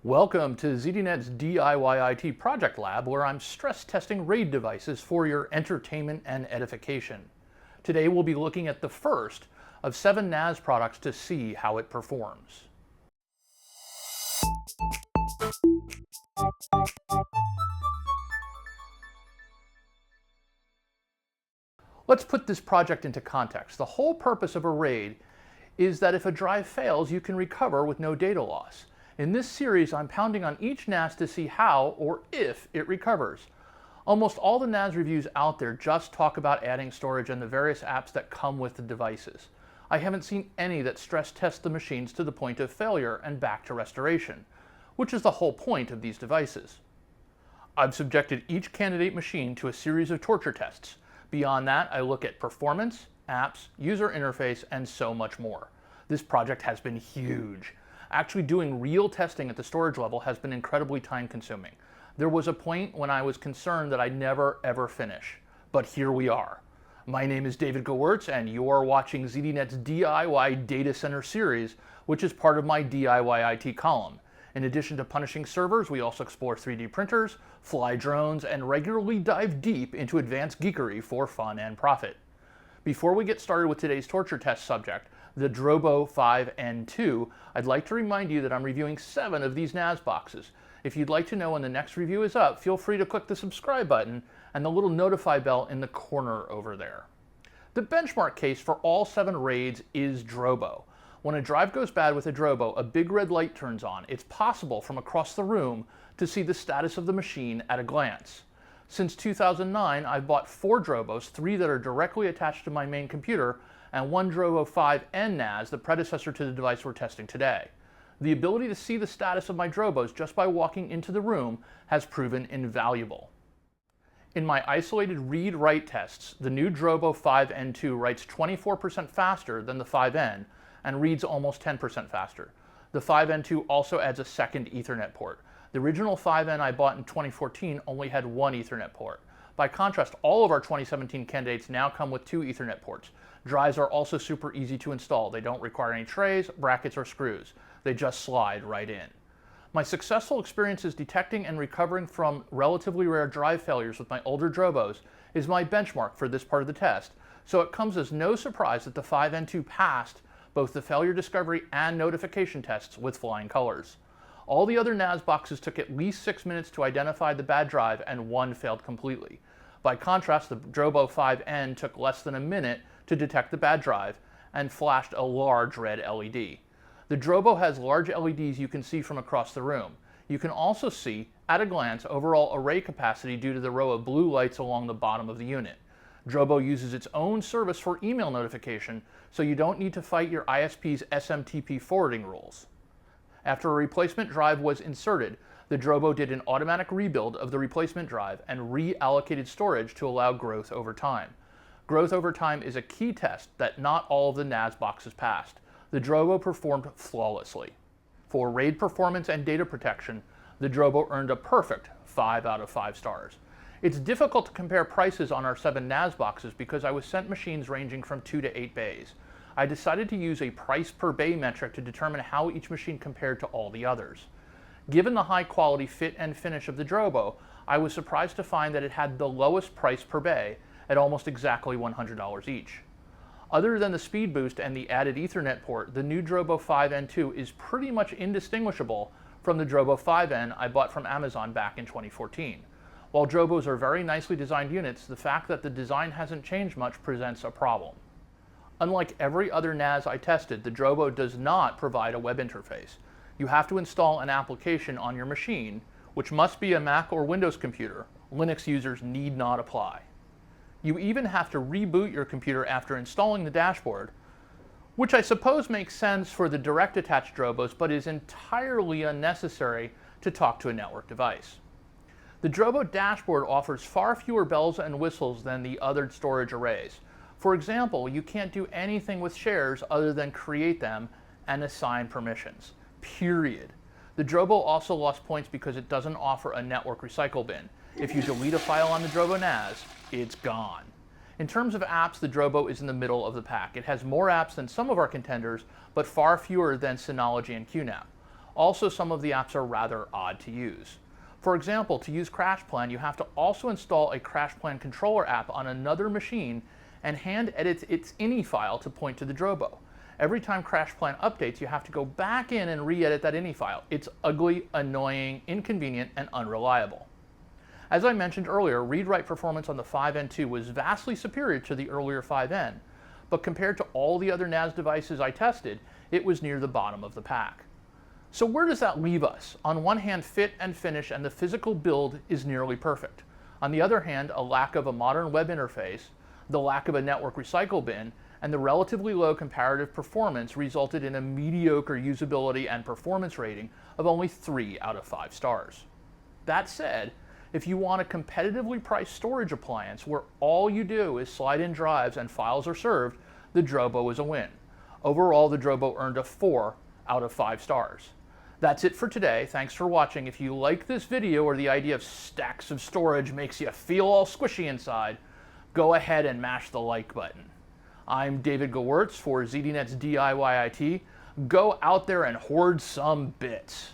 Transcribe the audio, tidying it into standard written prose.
Welcome to ZDNet's DIY IT Project Lab, where I'm stress testing RAID devices for your entertainment and edification. Today we'll be looking at the first of 7 NAS products to see how it performs. Let's put this project into context. The whole purpose of a RAID is that if a drive fails, you can recover with no data loss. In this series, I'm pounding on each NAS to see how or if it recovers. Almost all the NAS reviews out there just talk about adding storage and the various apps that come with the devices. I haven't seen any that stress test the machines to the point of failure and back to restoration, which is the whole point of these devices. I've subjected each candidate machine to a series of torture tests. Beyond that, I look at performance, apps, user interface, and so much more. This project has been huge. Actually doing real testing at the storage level has been incredibly time-consuming. There was a point when I was concerned that I'd never ever finish, but here we are. My name is David Gewirtz, and you're watching ZDNet's DIY Data Center series, which is part of my DIY IT column. In addition to punishing servers, we also explore 3D printers, fly drones, and regularly dive deep into advanced geekery for fun and profit. Before we get started with today's torture test subject, the Drobo 5N2, I'd like to remind you that I'm reviewing 7 of these NAS boxes. If you'd like to know when the next review is up, feel free to click the subscribe button and the little notify bell in the corner over there. The benchmark case for all 7 RAIDs is Drobo. When a drive goes bad with a Drobo, a big red light turns on. It's possible from across the room to see the status of the machine at a glance. Since 2009, I've bought 4 Drobos, 3 that are directly attached to my main computer, and 1 Drobo 5N NAS, the predecessor to the device we're testing today. The ability to see the status of my Drobos just by walking into the room has proven invaluable. In my isolated read-write tests, the new Drobo 5N2 writes 24% faster than the 5N and reads almost 10% faster. The 5N2 also adds a second Ethernet port. The original 5N I bought in 2014 only had 1 Ethernet port. By contrast, all of our 2017 candidates now come with 2 Ethernet ports. Drives are also super easy to install. They don't require any trays, brackets, or screws. They just slide right in. My successful experiences detecting and recovering from relatively rare drive failures with my older Drobos is my benchmark for this part of the test, so it comes as no surprise that the 5N2 passed both the failure discovery and notification tests with flying colors. All the other NAS boxes took at least 6 minutes to identify the bad drive, and 1 failed completely. By contrast, the Drobo 5N took less than a minute to detect the bad drive and flashed a large red LED. The Drobo has large LEDs you can see from across the room. You can also see, at a glance, overall array capacity due to the row of blue lights along the bottom of the unit. Drobo uses its own service for email notification, so you don't need to fight your ISP's SMTP forwarding rules. After a replacement drive was inserted, the Drobo did an automatic rebuild of the replacement drive and reallocated storage to allow growth over time. Growth over time is a key test that not all of the NAS boxes passed. The Drobo performed flawlessly. For RAID performance and data protection, the Drobo earned a perfect 5 out of 5 stars. It's difficult to compare prices on our 7 NAS boxes because I was sent machines ranging from 2 to 8 bays. I decided to use a price per bay metric to determine how each machine compared to all the others. Given the high quality fit and finish of the Drobo, I was surprised to find that it had the lowest price per bay at almost exactly $100 each. Other than the speed boost and the added Ethernet port, the new Drobo 5N2 is pretty much indistinguishable from the Drobo 5N I bought from Amazon back in 2014. While Drobos are very nicely designed units, the fact that the design hasn't changed much presents a problem. Unlike every other NAS I tested, the Drobo does not provide a web interface. You have to install an application on your machine, which must be a Mac or Windows computer. Linux users need not apply. You even have to reboot your computer after installing the dashboard, which I suppose makes sense for the direct attached Drobos, but is entirely unnecessary to talk to a network device. The Drobo Dashboard offers far fewer bells and whistles than the other storage arrays. For example, you can't do anything with shares other than create them and assign permissions. Period. The Drobo also lost points because it doesn't offer a network recycle bin. If you delete a file on the Drobo NAS, it's gone. In terms of apps, the Drobo is in the middle of the pack. It has more apps than some of our contenders, but far fewer than Synology and QNAP. Also, some of the apps are rather odd to use. For example, to use CrashPlan, you have to also install a CrashPlan controller app on another machine and hand edit its ini file to point to the Drobo. Every time CrashPlan updates, you have to go back in and re-edit that ini file. It's ugly, annoying, inconvenient, and unreliable. As I mentioned earlier, read-write performance on the 5N2 was vastly superior to the earlier 5N, but compared to all the other NAS devices I tested, it was near the bottom of the pack. So where does that leave us? On one hand, fit and finish and the physical build is nearly perfect. On the other hand, a lack of a modern web interface, the lack of a network recycle bin, and the relatively low comparative performance resulted in a mediocre usability and performance rating of only 3 out of 5 stars. That said, if you want a competitively priced storage appliance where all you do is slide in drives and files are served, the Drobo is a win. Overall, the Drobo earned a 4 out of 5 stars. That's it for today. Thanks for watching. If you like this video or the idea of stacks of storage makes you feel all squishy inside, go ahead and mash the like button. I'm David Gewirtz for ZDNet's DIY IT. Go out there and hoard some bits.